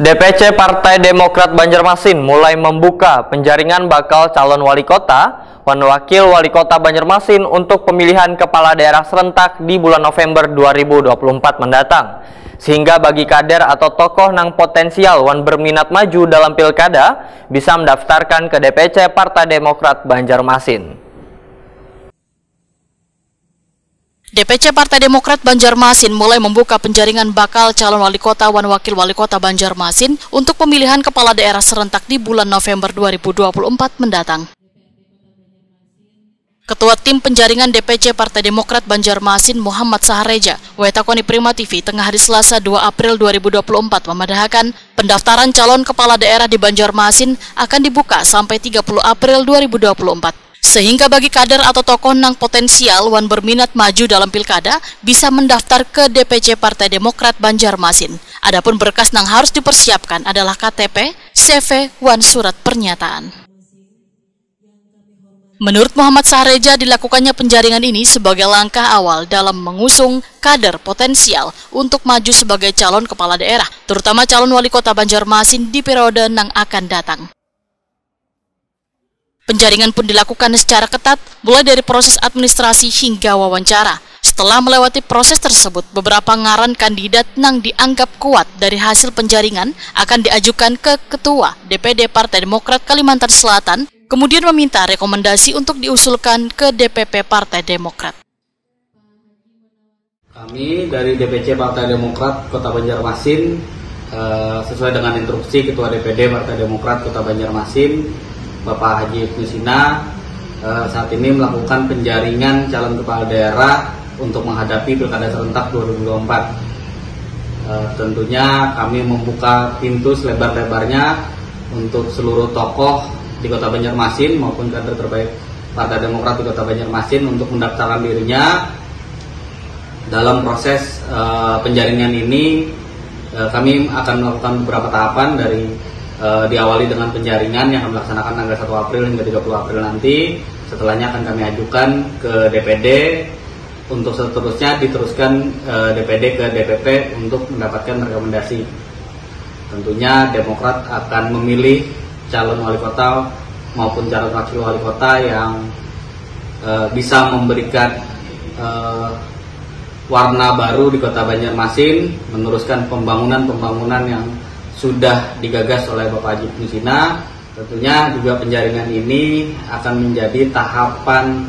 DPC Partai Demokrat Banjarmasin mulai membuka penjaringan bakal calon wali kota dan wakil wali kota Banjarmasin untuk pemilihan kepala daerah serentak di bulan November 2024 mendatang. Sehingga bagi kader atau tokoh yang potensial wan berminat maju dalam pilkada bisa mendaftarkan ke DPC Partai Demokrat Banjarmasin. DPC Partai Demokrat Banjarmasin mulai membuka penjaringan bakal calon wali kota dan wakil wali kota Banjarmasin untuk pemilihan kepala daerah serentak di bulan November 2024 mendatang. Ketua Tim Penjaringan DPC Partai Demokrat Banjarmasin Muhammad Sahareja, Wetakoni Prima TV, tengah hari Selasa 2 April 2024 memadahkan pendaftaran calon kepala daerah di Banjarmasin akan dibuka sampai 30 April 2024. Sehingga bagi kader atau tokoh yang potensial wan berminat maju dalam pilkada bisa mendaftar ke DPC Partai Demokrat Banjarmasin. Adapun berkas yang harus dipersiapkan adalah KTP, CV, wan surat pernyataan. Menurut Muhammad Sahareja, dilakukannya penjaringan ini sebagai langkah awal dalam mengusung kader potensial untuk maju sebagai calon kepala daerah, terutama calon wali kota Banjarmasin di periode yang akan datang. Penjaringan pun dilakukan secara ketat, mulai dari proses administrasi hingga wawancara. Setelah melewati proses tersebut, beberapa ngaran kandidat yang dianggap kuat dari hasil penjaringan akan diajukan ke Ketua DPD Partai Demokrat Kalimantan Selatan, kemudian meminta rekomendasi untuk diusulkan ke DPP Partai Demokrat. Kami dari DPC Partai Demokrat Kota Banjarmasin, sesuai dengan instruksi Ketua DPD Partai Demokrat Kota Banjarmasin, Bapak Haji Ibnu Sina, saat ini melakukan penjaringan calon kepala daerah untuk menghadapi Pilkada serentak 2024. Tentunya kami membuka pintu selebar-lebarnya untuk seluruh tokoh di Kota Banjarmasin maupun kader terbaik Partai Demokrat di Kota Banjarmasin untuk mendaftarkan dirinya. Dalam proses penjaringan ini kami akan melakukan beberapa tahapan, dari diawali dengan penjaringan yang akan dilaksanakan tanggal 1 April hingga 30 April nanti. Setelahnya akan kami ajukan ke DPD, untuk seterusnya diteruskan DPD ke DPP untuk mendapatkan rekomendasi. Tentunya Demokrat akan memilih calon wali kota maupun calon wakil wali kota yang bisa memberikan warna baru di Kota Banjarmasin, meneruskan pembangunan yang sudah digagas oleh Bapak Haji Ibnu Sina. Tentunya juga penjaringan ini akan menjadi tahapan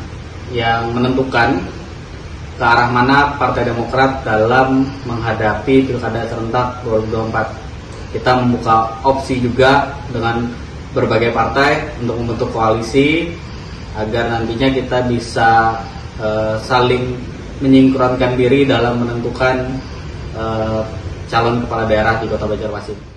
yang menentukan ke arah mana Partai Demokrat dalam menghadapi Pilkada serentak 2024. Kita membuka opsi juga dengan berbagai partai untuk membentuk koalisi agar nantinya kita bisa saling menyingkronkan diri dalam menentukan calon kepala daerah di Kota Banjarmasin.